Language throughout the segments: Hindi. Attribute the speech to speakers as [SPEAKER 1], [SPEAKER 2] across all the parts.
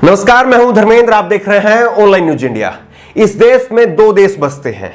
[SPEAKER 1] नमस्कार, मैं हूं धर्मेंद्र। आप देख रहे हैं ऑनलाइन न्यूज इंडिया। इस देश में दो देश बसते हैं,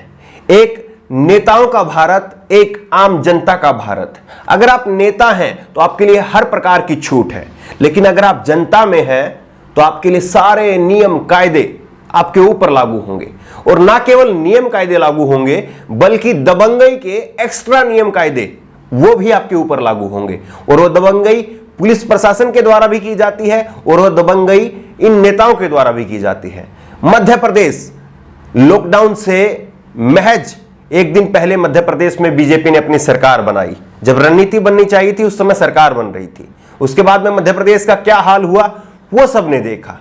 [SPEAKER 1] एक नेताओं का भारत, एक आम जनता का भारत। अगर आप नेता हैं तो आपके लिए हर प्रकार की छूट है, लेकिन अगर आप जनता में हैं तो आपके लिए सारे नियम कायदे आपके ऊपर लागू होंगे। और ना केवल नियम कायदे लागू होंगे बल्कि दबंगई के एक्स्ट्रा नियम कायदे वो भी आपके ऊपर लागू होंगे। और वो दबंगई पुलिस प्रशासन के द्वारा भी की जाती है और वह दबंगई इन नेताओं के द्वारा भी की जाती है। मध्य प्रदेश लॉकडाउन से महज एक दिन पहले मध्य प्रदेश में बीजेपी ने अपनी सरकार बनाई। जब रणनीति बननी चाहिए थी उस समय सरकार बन रही थी। उसके बाद में मध्य प्रदेश का क्या हाल हुआ वो सबने देखा।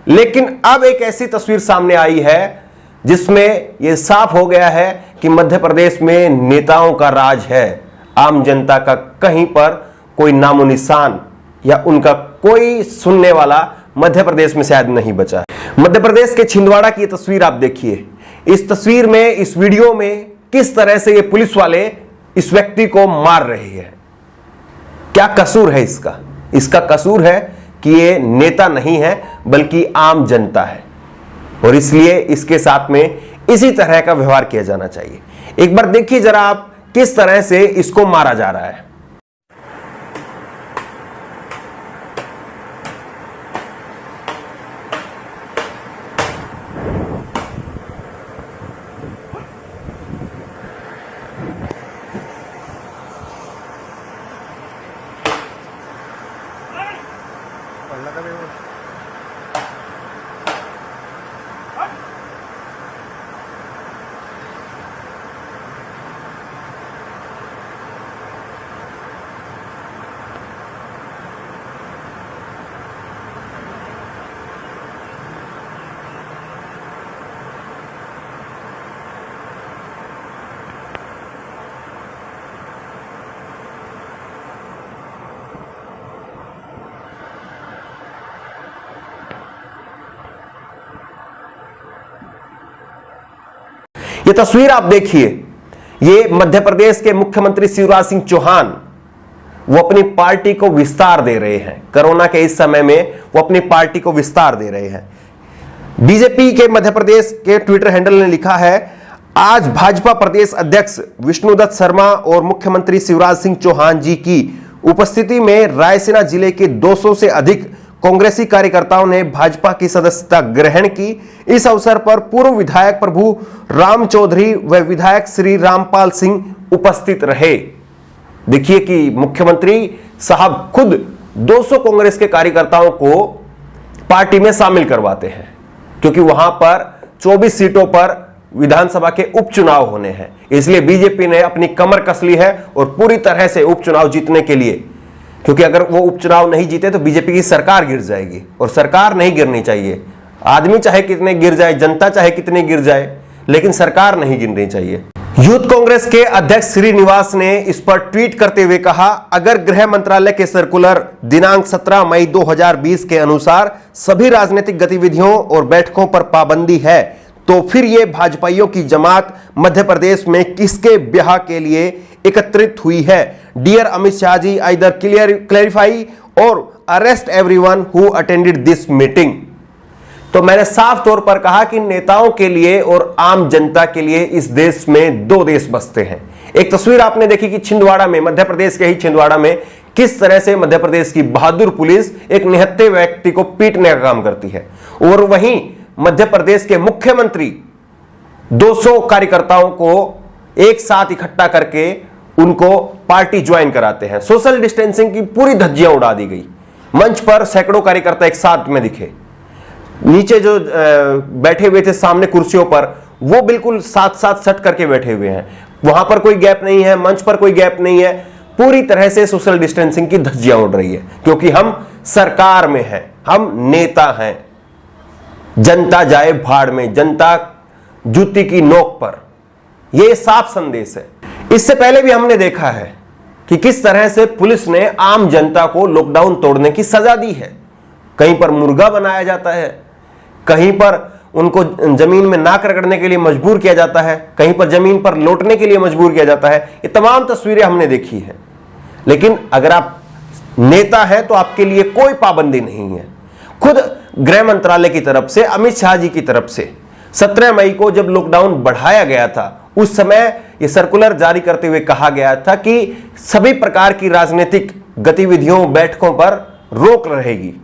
[SPEAKER 1] लेकिन अब एक ऐसी तस्वीर सामने आई है जिसमें यह साफ हो गया है कि मध्य प्रदेश में नेताओं का राज है। आम जनता का कहीं पर कोई नामो निशान या उनका कोई सुनने वाला मध्य प्रदेश में शायद नहीं बचा है। मध्य प्रदेश के छिंदवाड़ा की तस्वीर आप देखिए। इस तस्वीर में, इस वीडियो में किस तरह से ये पुलिस वाले इस व्यक्ति को मार रहे हैं। क्या कसूर है इसका? इसका कसूर है कि ये नेता नहीं है बल्कि आम जनता है और इसलिए इसके साथ में इसी तरह का व्यवहार किया जाना चाहिए। एक बार देखिए जरा आप किस तरह से इसको मारा जा रहा है। ये तस्वीर आप देखिए। ये मध्य प्रदेश के मुख्यमंत्री शिवराज सिंह चौहान वो अपनी पार्टी को विस्तार दे रहे हैं। कोरोना के इस समय में वो अपनी पार्टी को विस्तार दे रहे हैं। बीजेपी के मध्य प्रदेश के ट्विटर हैंडल ने लिखा है, आज भाजपा प्रदेश अध्यक्ष विष्णुदत्त शर्मा और मुख्यमंत्री शिवराज सिंह चौहान जी की उपस्थिति में रायसेन जिले के 200 से अधिक कांग्रेसी कार्यकर्ताओं ने भाजपा की सदस्यता ग्रहण की। इस अवसर पर पूर्व विधायक प्रभु राम चौधरी व विधायक श्री रामपाल सिंह उपस्थित रहे। देखिए कि मुख्यमंत्री साहब खुद 200 कांग्रेस के कार्यकर्ताओं को पार्टी में शामिल करवाते हैं, क्योंकि वहां पर 24 सीटों पर विधानसभा के उपचुनाव होने हैं। इसलिए बीजेपी ने अपनी कमर कस ली है और पूरी तरह से उपचुनाव जीतने के लिए, क्योंकि अगर वो उपचुनाव नहीं जीते तो बीजेपी की सरकार गिर जाएगी और सरकार नहीं गिरनी चाहिए। आदमी चाहे कितने गिर जाए, जनता चाहे कितनी गिर जाए, लेकिन सरकार नहीं गिरनी चाहिए। यूथ कांग्रेस के अध्यक्ष श्रीनिवास ने इस पर ट्वीट करते हुए कहा, अगर गृह मंत्रालय के सर्कुलर दिनांक 17 मई 2020 के अनुसार सभी राजनीतिक गतिविधियों और बैठकों पर पाबंदी है तो फिर यह भाजपाइयों की जमात मध्य प्रदेश में किसके ब्याह के लिए एकत्रित हुई है? Dear Amit Shah ji, either clarify और arrest everyone who attended this meeting. तो मैंने साफ तौर पर कहा कि नेताओं के लिए और आम जनता के लिए इस देश में दो देश बसते हैं। एक तस्वीर आपने देखी कि छिंदवाड़ा में, मध्य प्रदेश के ही छिंदवाड़ा में किस तरह से मध्य प्रदेश की बहादुर पुलिस एक निहत्थे व्यक्ति को पीटने का काम करती है। और वहीं मध्य प्रदेश के मुख्यमंत्री 200 कार्यकर्ताओं को एक साथ इकट्ठा करके उनको पार्टी ज्वाइन कराते हैं। सोशल डिस्टेंसिंग की पूरी धज्जियां उड़ा दी गई। मंच पर सैकड़ों कार्यकर्ता एक साथ में दिखे। नीचे जो बैठे हुए थे सामने कुर्सियों पर, वो बिल्कुल साथ साथ सट करके बैठे हुए हैं। वहां पर कोई गैप नहीं है, मंच पर कोई गैप नहीं है। पूरी तरह से सोशल डिस्टेंसिंग की धज्जियां उड़ रही है, क्योंकि हम सरकार में हैं, हम नेता हैं। जनता जाए भाड़ में, जनता जूती की नोक पर, यह साफ संदेश है। इससे पहले भी हमने देखा है कि किस तरह से पुलिस ने आम जनता को लॉकडाउन तोड़ने की सजा दी है। कहीं पर मुर्गा बनाया जाता है, कहीं पर उनको जमीन में नाक रगड़ने के लिए मजबूर किया जाता है, कहीं पर जमीन पर लौटने के लिए मजबूर किया जाता है। ये तमाम तस्वीरें हमने देखी हैं। लेकिन अगर आप नेता हैं तो आपके लिए कोई पाबंदी नहीं है, खुद गृह मंत्रालय की तरफ से, अमित शाह जी की तरफ से 17 मई को जब लॉकडाउन बढ़ाया गया था, उस समय यह सर्कुलर जारी करते हुए कहा गया था कि सभी प्रकार की राजनीतिक गतिविधियों, बैठकों पर रोक रहेगी।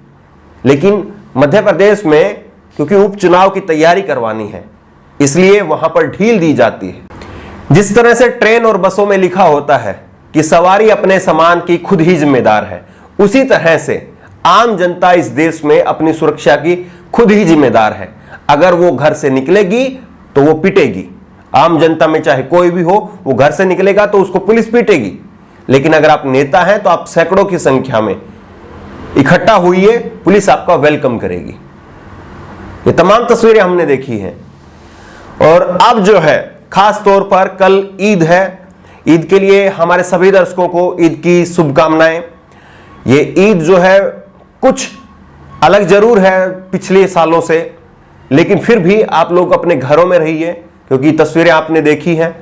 [SPEAKER 1] लेकिन मध्य प्रदेश में क्योंकि उपचुनाव की तैयारी करवानी है, इसलिए वहां पर ढील दी जाती है। जिस तरह से ट्रेन और बसों में लिखा होता है कि सवारी अपने सामान की खुद ही जिम्मेदार है, उसी तरह से आम जनता इस देश में अपनी सुरक्षा की खुद ही जिम्मेदार है। अगर वो घर से निकलेगी तो वो पिटेगी। आम जनता में चाहे कोई भी हो, वो घर से निकलेगा तो उसको पुलिस पीटेगी। लेकिन अगर आप नेता हैं तो आप सैकड़ों की संख्या में इकट्ठा हुई, पुलिस आपका वेलकम करेगी। ये तमाम तस्वीरें हमने देखी हैं। और अब जो है, खास तौर पर कल ईद है। ईद के लिए हमारे सभी दर्शकों को ईद की शुभकामनाएं। ये ईद जो है कुछ अलग जरूर है पिछले सालों से, लेकिन फिर भी आप लोग अपने घरों में रहिए, क्योंकि तस्वीरें आपने देखी हैं।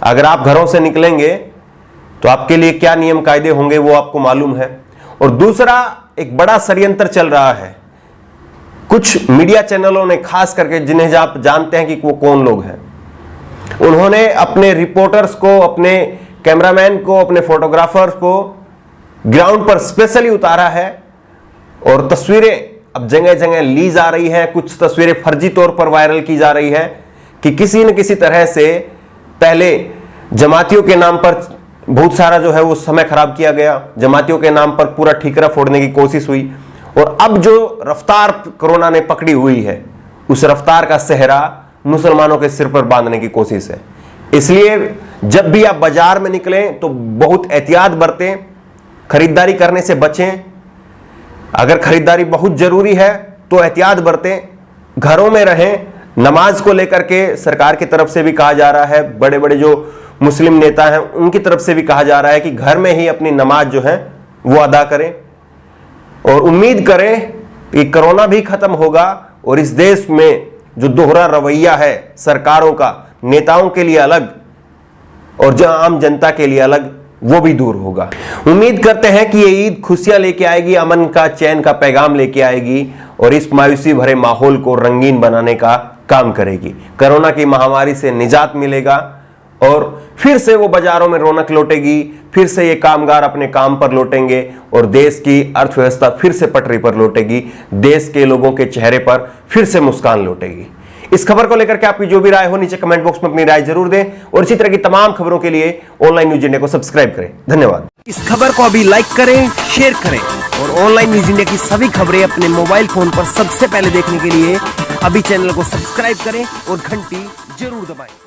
[SPEAKER 1] अगर आप घरों से निकलेंगे तो आपके लिए क्या नियम कायदे होंगे वो आपको मालूम है। और दूसरा, एक बड़ा षड्यंत्र चल रहा है। कुछ मीडिया चैनलों ने, खास करके जिन्हें आप जानते हैं कि वो कौन लोग हैं, उन्होंने अपने रिपोर्टर्स को, अपने कैमरामैन को, अपने फोटोग्राफर्स को ग्राउंड पर स्पेशली उतारा है और तस्वीरें अब जगह जगह ली जा रही हैं। कुछ तस्वीरें फर्जी तौर पर वायरल की जा रही है कि किसी न किसी तरह से पहले जमातियों के नाम पर बहुत सारा जो है वो समय खराब किया गया, जमातियों के नाम पर पूरा ठीकरा फोड़ने की कोशिश हुई, और अब जो रफ्तार कोरोना ने पकड़ी हुई है, उस रफ्तार का सेहरा मुसलमानों के सिर पर बांधने की कोशिश है। इसलिए जब भी आप बाजार में निकलें तो बहुत एहतियात बरतें, खरीदारी करने से बचें। अगर खरीदारी बहुत जरूरी है तो एहतियात बरतें, घरों में रहें। नमाज को लेकर के सरकार की तरफ से भी कहा जा रहा है, बड़े बड़े जो मुस्लिम नेता हैं उनकी तरफ से भी कहा जा रहा है कि घर में ही अपनी नमाज जो है वो अदा करें, और उम्मीद करें कि कोरोना भी खत्म होगा और इस देश में जो दोहरा रवैया है सरकारों का, नेताओं के लिए अलग और जो आम जनता के लिए अलग, वो भी दूर होगा। उम्मीद करते हैं कि ये ईद खुशियां लेके आएगी, अमन का, चैन का पैगाम लेके आएगी और इस मायूसी भरे माहौल को रंगीन बनाने का काम करेगी। कोरोना की महामारी से निजात मिलेगा और फिर से वो बाजारों में रौनक लौटेगी, फिर से ये कामगार अपने काम पर लौटेंगे और देश की अर्थव्यवस्था फिर से पटरी पर लौटेगी, देश के लोगों के चेहरे पर फिर से मुस्कान लौटेगी। इस खबर को लेकर के आपकी जो भी राय हो नीचे कमेंट बॉक्स में अपनी राय जरूर दें और इसी तरह की तमाम खबरों के लिए ऑनलाइन न्यूज इंडिया को सब्सक्राइब करें। धन्यवाद।
[SPEAKER 2] इस खबर को अभी लाइक करें, शेयर करें और ऑनलाइन न्यूज इंडिया की सभी खबरें अपने मोबाइल फोन पर सबसे पहले देखने के लिए अभी चैनल को सब्सक्राइब करें और घंटी जरूर दबाएं।